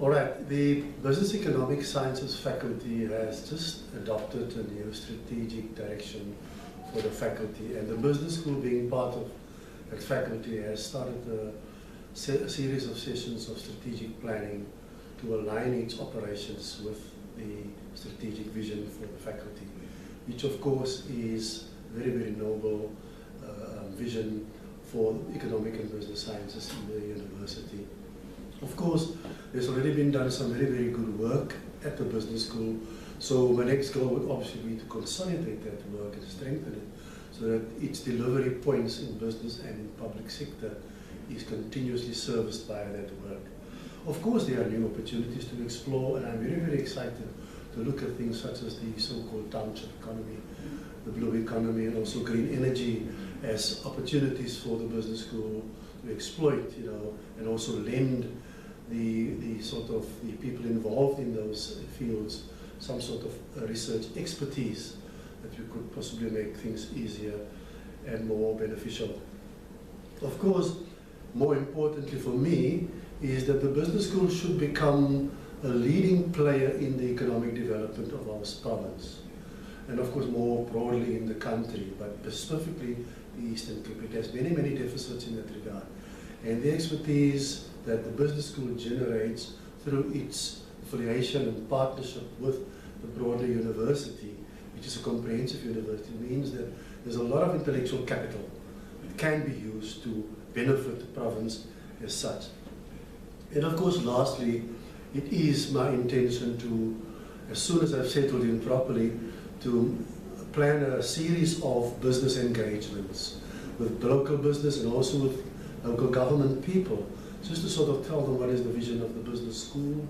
All right, the Business Economic Sciences faculty has just adopted a new strategic direction for the faculty, and the business school, being part of that faculty, has started a series of sessions of strategic planning to align its operations with the strategic vision for the faculty, which of course is very, very noble vision for economic and business sciences in the university. Of course, there's already been done some very, very good work at the business school, so my next goal would obviously be to consolidate that work and strengthen it so that its delivery points in business and in public sector is continuously serviced by that work. Of course, there are new opportunities to explore, and I'm very, very excited to look at things such as the so-called township economy, the blue economy, and also green energy as opportunities for the business school to exploit, and also lend the sort of the people involved in those fields some sort of research expertise that we could possibly make things easier and more beneficial. Of course, more importantly for me is that the business school should become a leading player in the economic development of our province, and of course more broadly in the country, but specifically the Eastern Cape. It has many, many deficits in that regard, and the expertise that the business school generates through its affiliation and partnership with the broader university, which is a comprehensive university, means that there's a lot of intellectual capital that can be used to benefit the province as such. And of course, lastly, it is my intention to, as soon as I've settled in properly, to plan a series of business engagements with local business and also with local government people, just to sort of tell them what is the vision of the business school,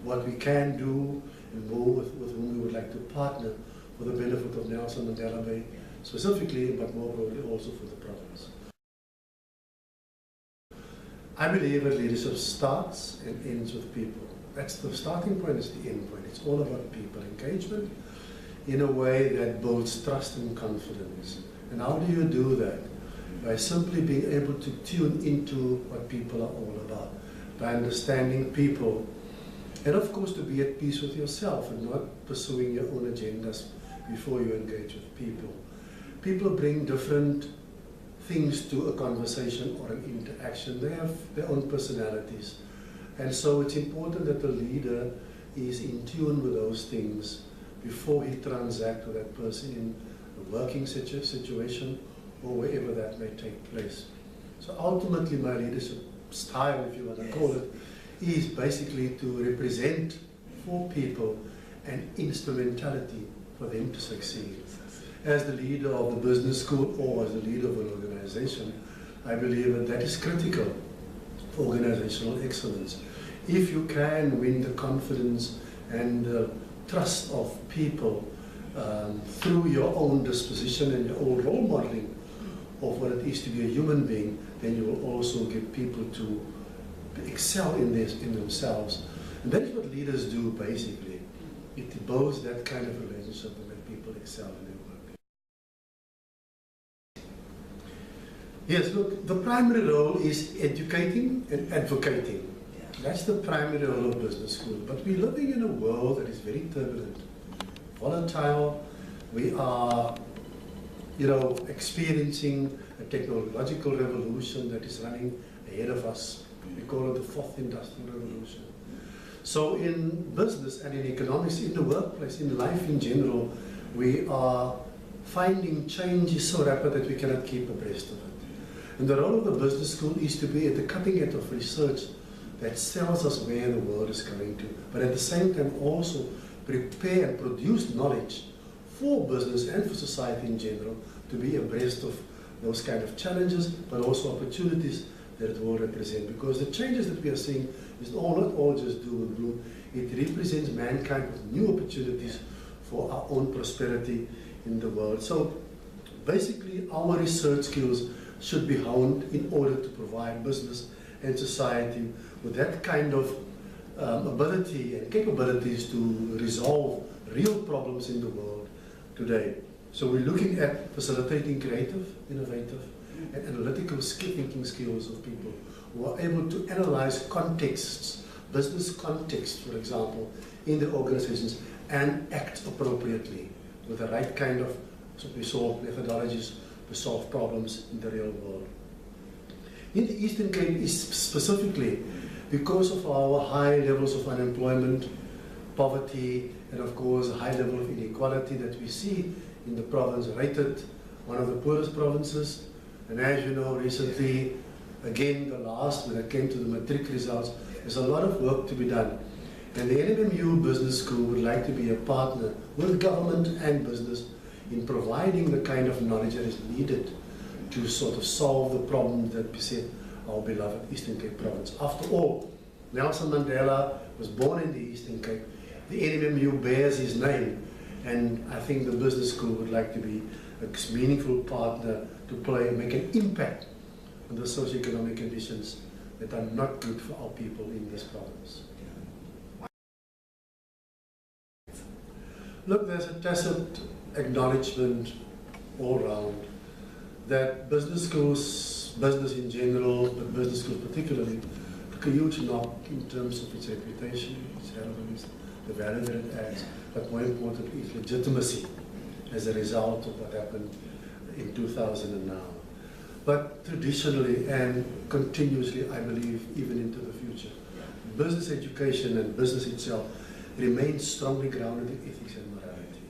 what we can do, and more with whom we would like to partner for the benefit of Nelson Mandela Bay specifically, but more broadly also for the province. I believe that leadership starts and ends with people. That's the starting point, is the end point. It's all about people engagement in a way that builds trust and confidence. And how do you do that? By simply being able to tune into what people are all about, by understanding people, and of course to be at peace with yourself and not pursuing your own agendas before you engage with people. People bring different things to a conversation or an interaction. They have their own personalities, and so it's important that the leader is in tune with those things before he transacts with that person in a working situation or wherever that may take place. So ultimately my leadership style, if you want to call it, is basically to represent for people an instrumentality for them to succeed. As the leader of the business school or as the leader of an organization, I believe that that is critical for organizational excellence. If you can win the confidence and the trust of people through your own disposition and your own role modeling of what it is to be a human being, then you will also get people to excel in themselves. And that is what leaders do basically. It builds that kind of relationship and make people excel in their work. Yes, look, the primary role is educating and advocating. That's the primary role of business school. But we're living in a world that is very turbulent, volatile. We are experiencing a technological revolution that is running ahead of us. We call it the fourth industrial revolution. So in business and in economics, in the workplace, in life in general, we are finding change is so rapid that we cannot keep abreast of it. And the role of the business school is to be at the cutting edge of research that tells us where the world is going to, but at the same time also prepare and produce knowledge for business and for society in general to be abreast of those kind of challenges, but also opportunities that it will represent. Because the changes that we are seeing is not all just doom and gloom. It represents mankind with new opportunities for our own prosperity in the world. So basically our research skills should be honed in order to provide business and society with that kind of ability and capabilities to resolve real problems in the world today. So we're looking at facilitating creative, innovative, and analytical thinking skills of people who are able to analyze contexts business context, for example, in the organizations and act appropriately with the right kind of methodologies to solve problems in the real world. In the Eastern Cape, specifically, because of our high levels of unemployment, poverty, and of course a high level of inequality that we see in the province, rated one of the poorest provinces. And as you know, recently, again, the last, when it came to the matric results, there's a lot of work to be done. And the NMMU Business School would like to be a partner with government and business in providing the kind of knowledge that is needed to sort of solve the problem that beset our beloved Eastern Cape province. After all, Nelson Mandela was born in the Eastern Cape. The NMMU bears his name, and I think the business school would like to be a meaningful partner to play and make an impact on the socioeconomic conditions that are not good for our people in this province. Look, there's a tacit acknowledgement all round that business schools, business in general, but business schools particularly, took a huge knock in terms of its reputation, its relevance, the value that it adds, but more importantly, its legitimacy as a result of what happened in 2000 and now. But traditionally and continuously, I believe, even into the future, business education and business itself remains strongly grounded in ethics and morality.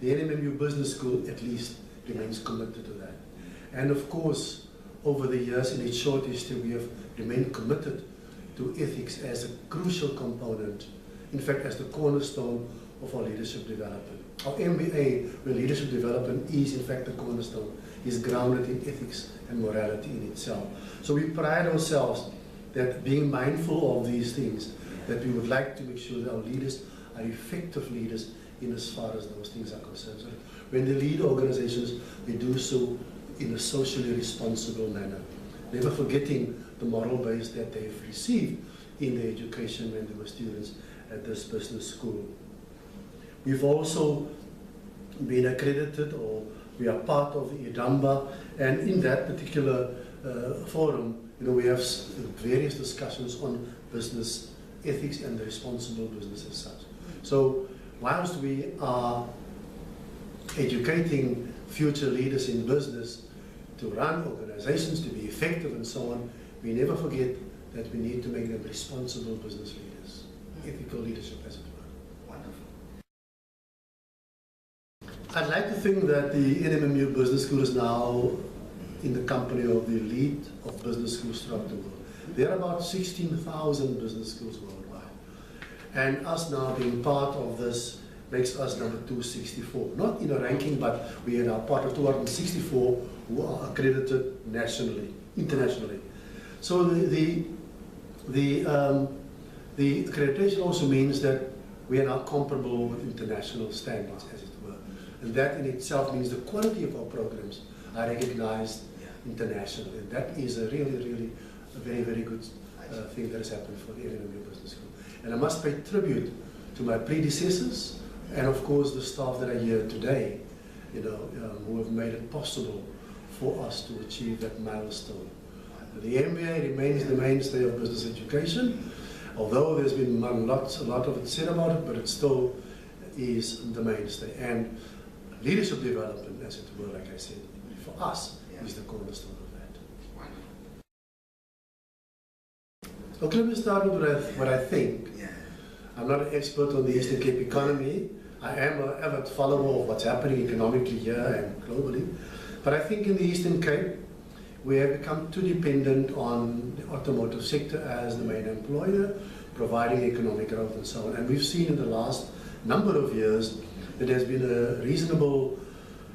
The NMMU Business School, at least, remains committed to that. And of course, over the years, in its short history, we have remained committed to ethics as a crucial component, in fact, as the cornerstone of our leadership development. Our MBA, where leadership development is, in fact, the cornerstone, is grounded in ethics and morality in itself. So we pride ourselves that being mindful of these things, that we would like to make sure that our leaders are effective leaders in as far as those things are concerned. So when they lead organizations, they do so in a socially responsible manner, never forgetting the moral base that they've received in their education when they were students at this business school. We've also been accredited, or we are part of the IDAMBA, and in that particular forum, we have various discussions on business ethics and the responsible business as such. So whilst we are educating future leaders in business to run organizations, to be effective and so on, we never forget that we need to make them responsible business leaders, ethical leadership as it were. Wonderful. I'd like to think that the NMMU Business School is now in the company of the elite of business schools throughout the world. There are about 16,000 business schools worldwide. And us now being part of this makes us number 264. Not in a ranking, but we are now part of 264 who are accredited nationally, internationally. So the accreditation also means that we are now comparable with international standards, as it were. And that in itself means the quality of our programs are recognized internationally. And that is a really a very, very good thing that has happened for the NMMU Business School. And I must pay tribute to my predecessors and of course the staff that are here today, who have made it possible for us to achieve that milestone. The MBA remains the mainstay of business education, although there's been a lot of it said about it, but it still is the mainstay. And leadership development, as it were, like I said, for us, is the cornerstone of that. Okay, let me start with what I think. I'm not an expert on the Eastern Cape economy. I am an avid follower of what's happening economically here and globally. But I think in the Eastern Cape, we have become too dependent on the automotive sector as the main employer, providing economic growth and so on. And we've seen in the last number of years that there's been a reasonable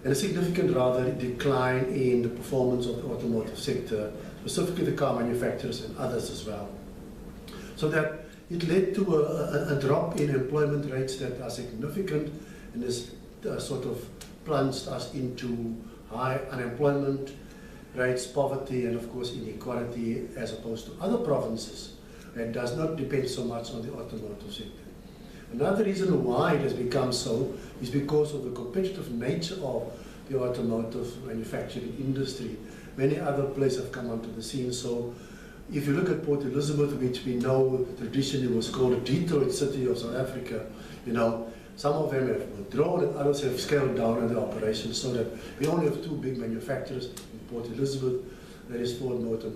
and a significant rather decline in the performance of the automotive sector, specifically the car manufacturers and others as well. So that it led to a drop in employment rates that are significant, and this sort of plunged us into high unemployment rates, poverty, and of course inequality, as opposed to other provinces that does not depend so much on the automotive sector. Another reason why it has become so is because of the competitive nature of the automotive manufacturing industry. Many other players have come onto the scene, so if you look at Port Elizabeth, which we know traditionally was called the Detroit City of South Africa, you know, some of them have withdrawn and others have scaled down on their operations, so that we only have two big manufacturers in Port Elizabeth. That is Ford Motor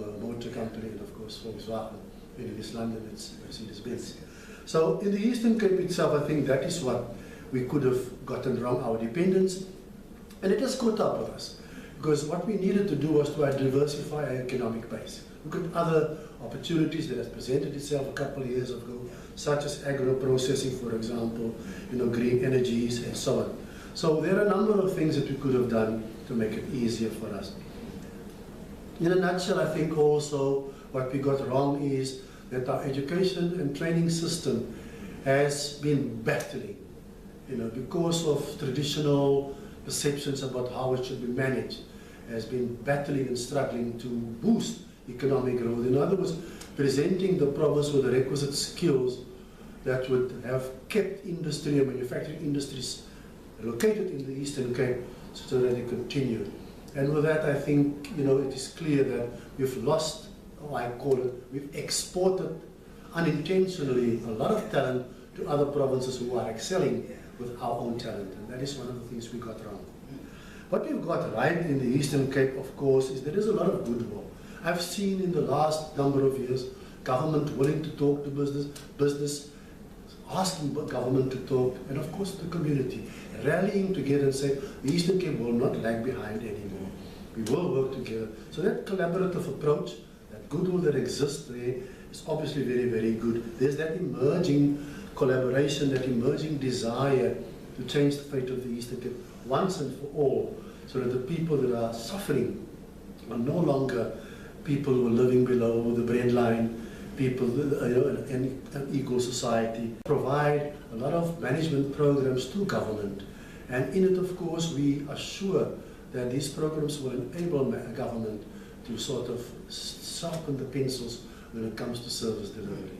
Company, and of course Volkswagen. In East London, it's Mercedes-Benz. So in the Eastern Cape itself, I think that is what we could have gotten wrong, our dependence, and it has caught up with us. Because what we needed to do was to diversify our economic base. Look at other opportunities that has presented itself a couple of years ago, such as agro-processing, for example, you know, green energies and so on. So there are a number of things that we could have done to make it easier for us. In a nutshell, I think also what we got wrong is that our education and training system has been battling, you know, because of traditional perceptions about how it should be managed, has been battling and struggling to boost economic growth. In other words, presenting the province with the requisite skills that would have kept industry and manufacturing industries located in the Eastern Cape so that they continued. And with that, I think, you know, it is clear that we've lost, or I call it, we've exported unintentionally a lot of talent to other provinces who are excelling with our own talent. And that is one of the things we got wrong. What we've got right in the Eastern Cape, of course, is there is a lot of goodwill. I've seen in the last number of years, government willing to talk to business asking government to talk, and of course the community, rallying together and say, the Eastern Cape will not lag behind anymore. We will work together. So that collaborative approach, that goodwill that exists there, is obviously very, very good. There's that emerging collaboration, that emerging desire to change the fate of the Eastern Cape once and for all, so that the people that are suffering are no longer people who are living below the breadline, people in an equal society. Provide a lot of management programs to government, and in it, of course, we are sure that these programs will enable government to sort of sharpen the pencils when it comes to service delivery.